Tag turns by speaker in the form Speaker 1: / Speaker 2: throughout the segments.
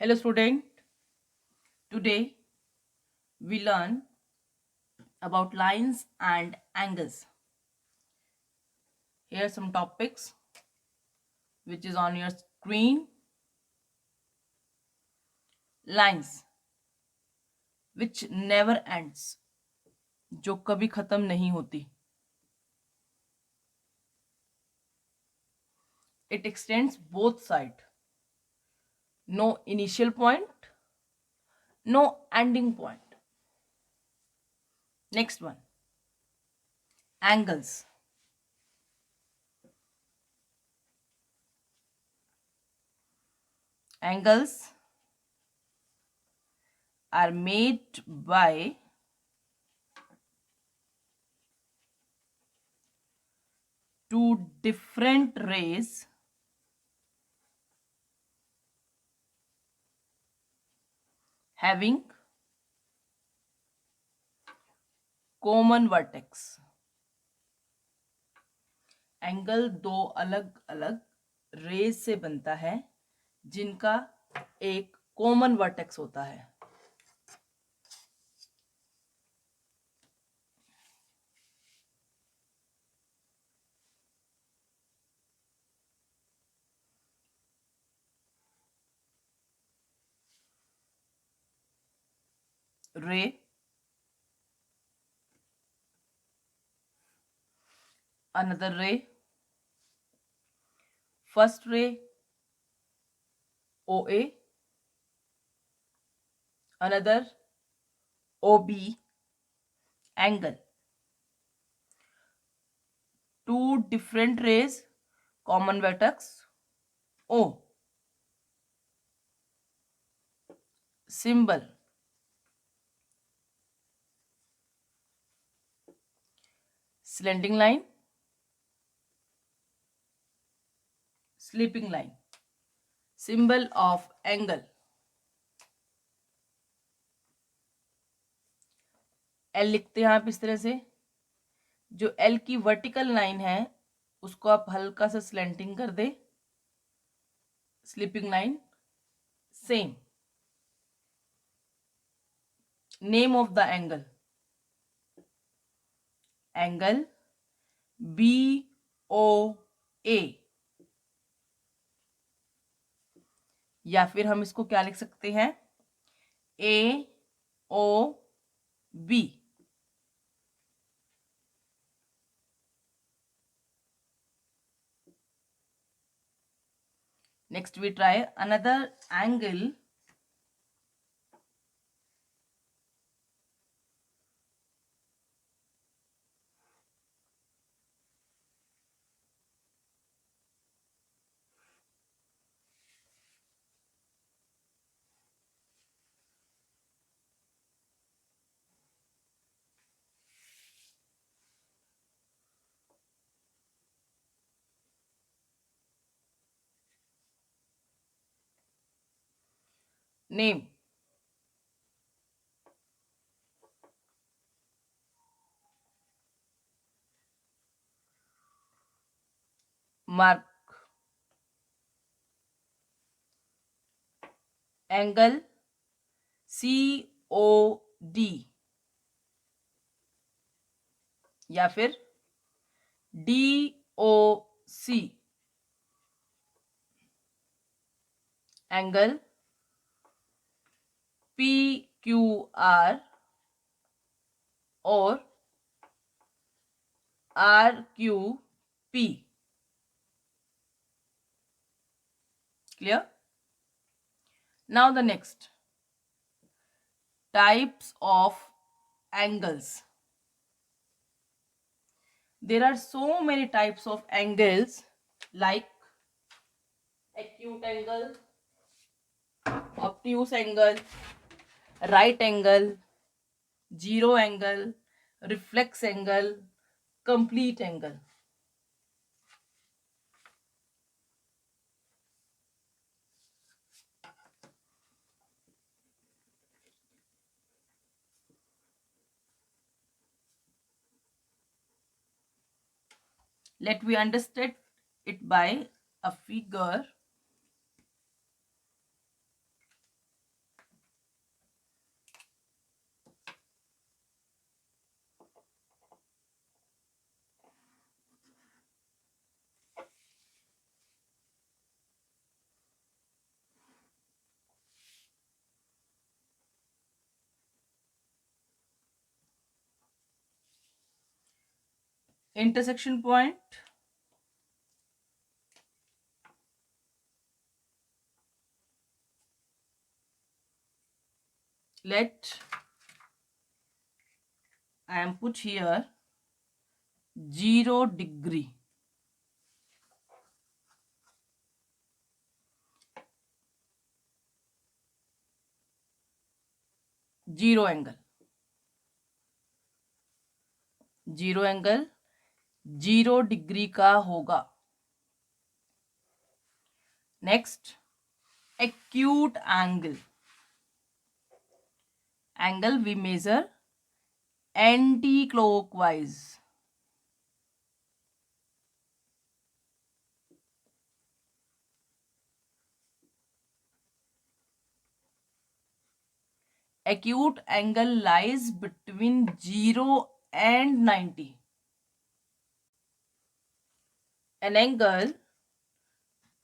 Speaker 1: Hello student, today we learn about lines and angles. Here are some topics which is on your screen. Lines which never ends, जो कभी खत्म नहीं होती. It extends both sides. No initial point, no ending point. Next one, angles. Angles are made by two different rays having common vertex. Angle दो अलग अलग raise से बनता है जिनका एक कॉमन वर्टेक्स होता है. रे, another ray, first ray OA, another OB, angle. Two different rays, common vertex O. Symbol slanting line, sleeping line. Symbol of angle. L लिखते हैं आप इस तरह से. जो L की वर्टिकल लाइन है उसको आप हल्का सा स्लैंटिंग कर दे. Sleeping line. Same. Name of the angle, angle BOA, या फिर हम इसको क्या लिख सकते हैं, AOB. Next we try another angle. Name, mark, angle COD या फिर DOC, एंगल PQR और RQP. Clear? Now the next, types of angles. There are so many types of angles like acute angle, obtuse angle, right angle, zero angle, reflex angle, complete angle. Let we understand it by a figure. intersection point, let I am put here 0 degree. Zero angle, zero angle 0 degree का होगा. Next, acute angle. Angle we measure anti-clockwise. Acute angle lies between 0 and 90. An angle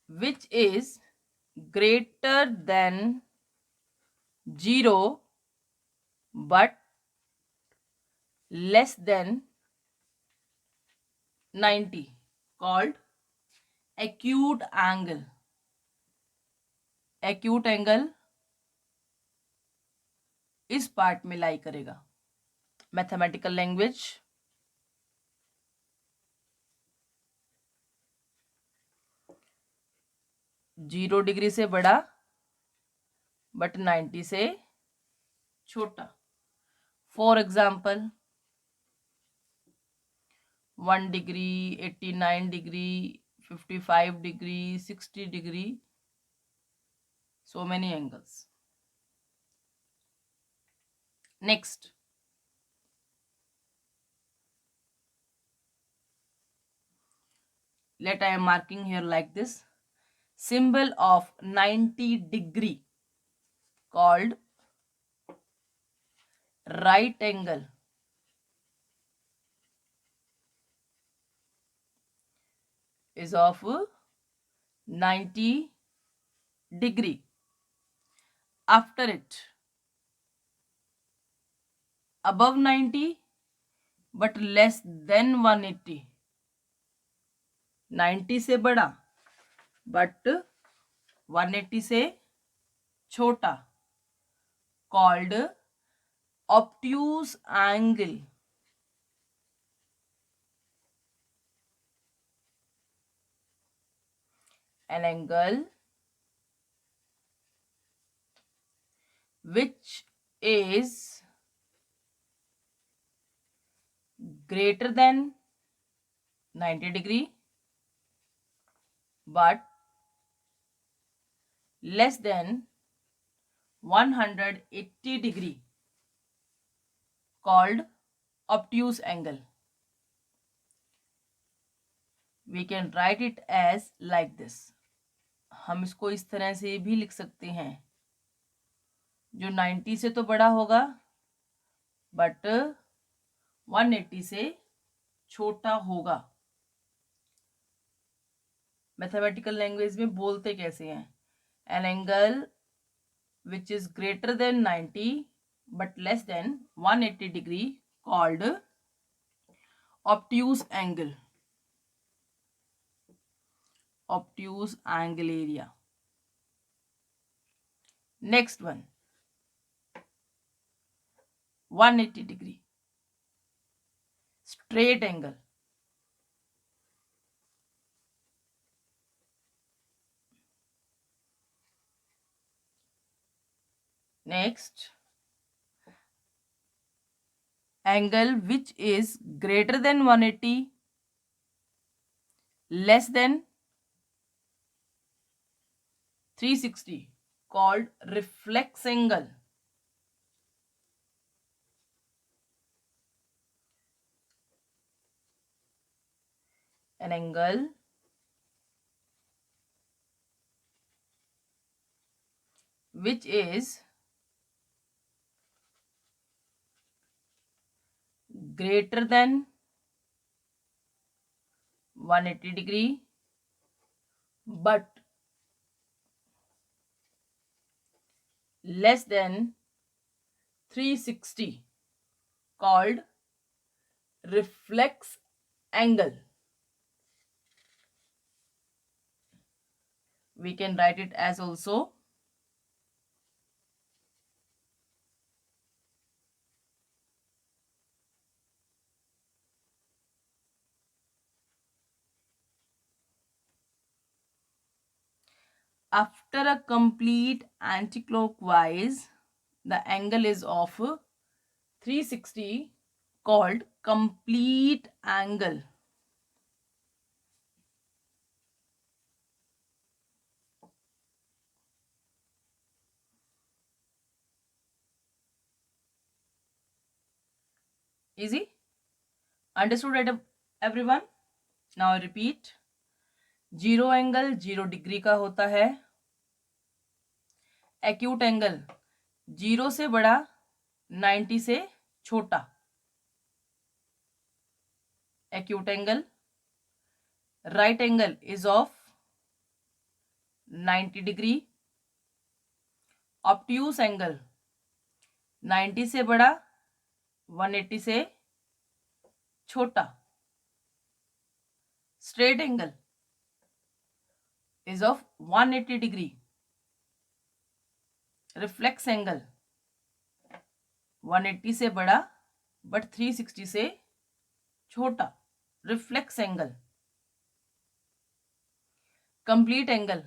Speaker 1: which is greater than 0 but less than 90 called acute angle. Acute angle इस part में लाई करेगा. Mathematical language, zero degree से बड़ा but 90 से छोटा. For example 1 degree, 89 degree, 55 degree, 60 degree, so many angles. Next, let I am marking here like this. Symbol of 90 degree called right angle is of 90 degree. After it, above 90 but less than 180. 90 से बड़ा but 180 से छोटा called obtuse angle. An angle which is greater than 90 degree but less than 180 degree called obtuse angle. We can write it as like this. हम इसको इस तरह से भी लिख सकते हैं, जो 90 से तो बड़ा होगा बट 180 से छोटा होगा. मैथमेटिकल लैंग्वेज में बोलते कैसे हैं? An angle which is greater than 90 but less than 180 degree called obtuse angle. Obtuse angle area. Next one, 180 degree straight angle. Next, angle which is greater than 180 less than 360 called reflex angle. An angle which is greater than 180 degree but less than 360 called reflex angle. We can write it as also after a complete anticlockwise, the angle is of 360 called complete angle. Easy? Understood everyone? Now I repeat. 0 angle 0 degree का होता है. Acute angle 0 से बड़ा 90 से छोटा. Acute angle. Right angle is of 90 degree. Obtuse angle 90 से बड़ा 180 से छोटा. Straight angle is of 180 degree. Reflex angle 180 से बड़ा बट 360 से छोटा. Reflex angle. Complete angle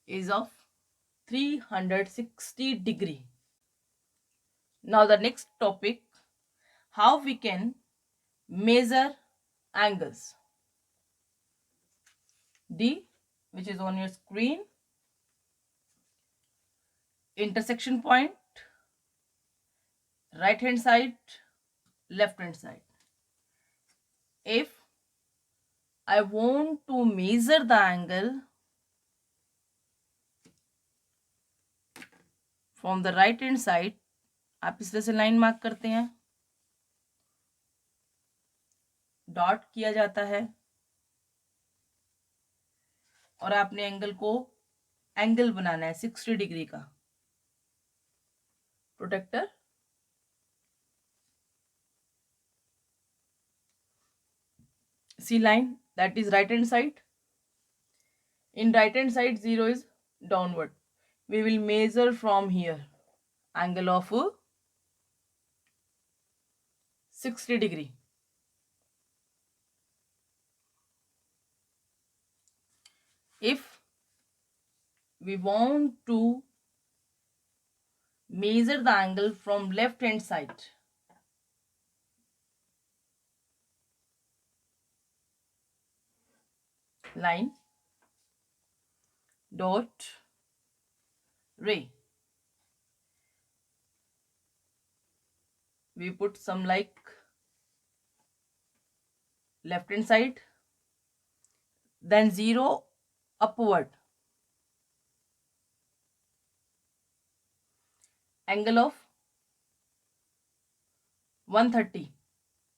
Speaker 1: is of 360 degree. Now the next topic, how we can measure angles. D, which is on your screen. Intersection point, right hand side, left hand side. If I want to measure the angle from the right hand side, आप इस तरह से line mark करते हैं, dot किया जाता है और आपने एंगल को एंगल बनाना है 60 डिग्री का. Protector. See line, that is right hand side. In right hand side 0 is downward. We will measure from here angle of 60 degree. If we want to measure the angle from left hand side, line, dot, ray. We put some like left hand side, then 0 upward. Angle of 130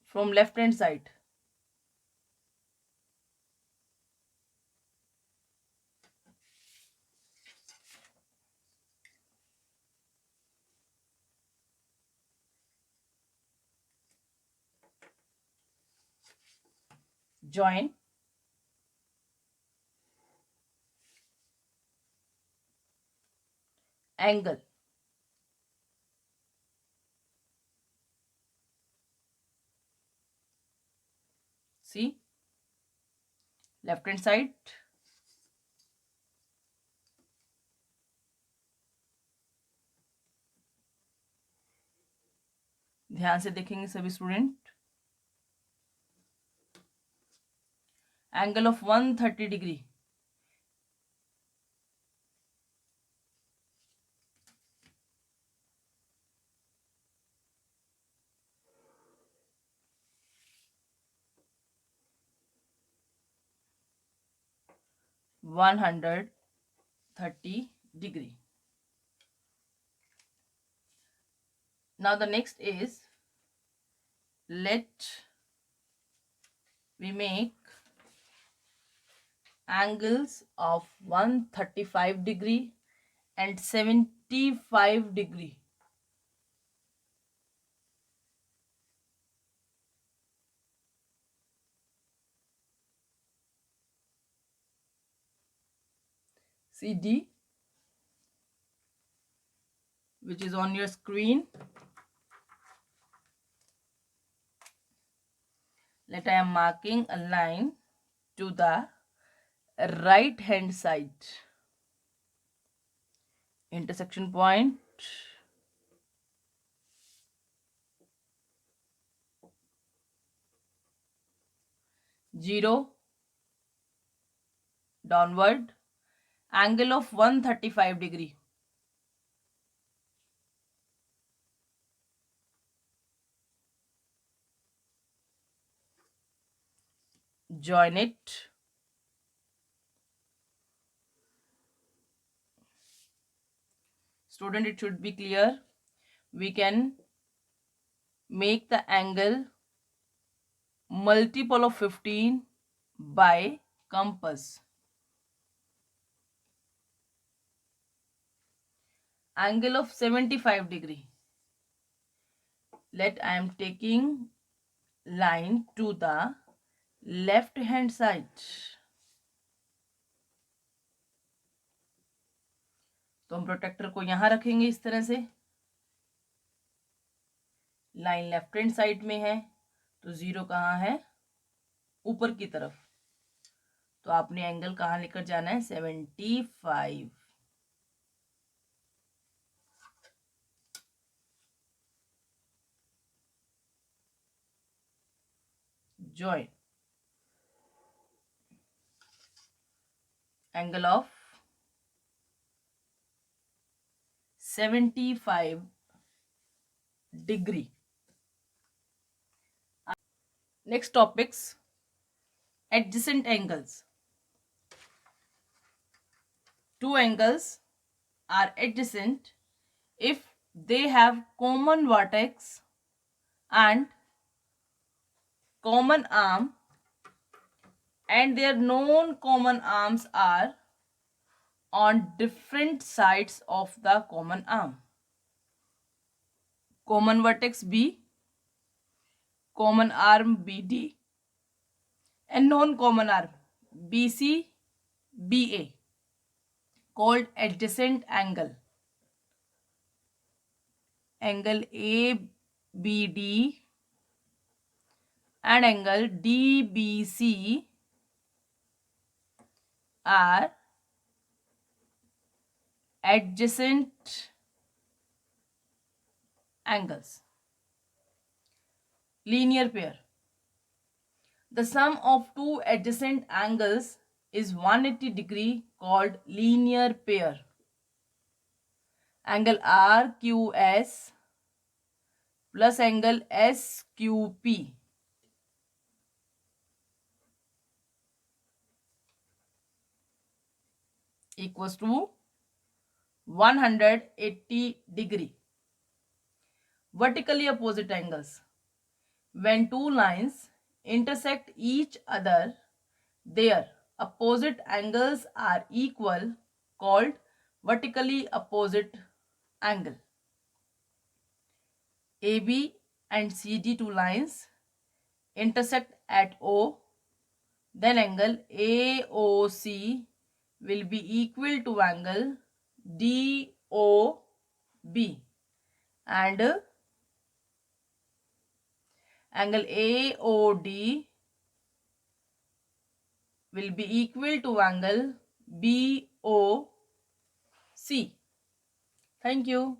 Speaker 1: from left hand side. Join. Angle. See, left hand side, ध्यान से देखेंगे सभी student. Angle of 130 degree. $130 degree. Now the next is, let we make angles of 135 degree and 75 degree. CD, which is on your screen. Let I am marking a line to the right hand side. Intersection point. 0 downward, angle of 135 degree. Join it. Student, it should be clear. We can make the angle multiple of 15 by compass. Angle of 75 degree. Let I am taking line to the left hand side. तो हम protector को यहां रखेंगे इस तरह से. Line left hand side में है तो 0 कहाँ है? ऊपर की तरफ. तो आपने एंगल कहाँ लेकर जाना है? 75. Join. Angle of 75 degree. Next topics, adjacent angles. Two angles are adjacent if they have common vertex and common arm, and their known common arms are on different sides of the common arm. Common vertex B, common arm BD, and non-common arm BC, BA, called adjacent angle. Angle ABD and angle DBC are adjacent angles. Linear pair. The sum of two adjacent angles is 180 degree, called linear pair. Angle RQS plus angle SQP equals to 180 degree. Vertically opposite angles. When two lines intersect each other, their opposite angles are equal, called vertically opposite angle. AB and CD two lines intersect at O, then angle AOC will be equal to angle DOB, and angle AOD will be equal to angle BOC. Thank you.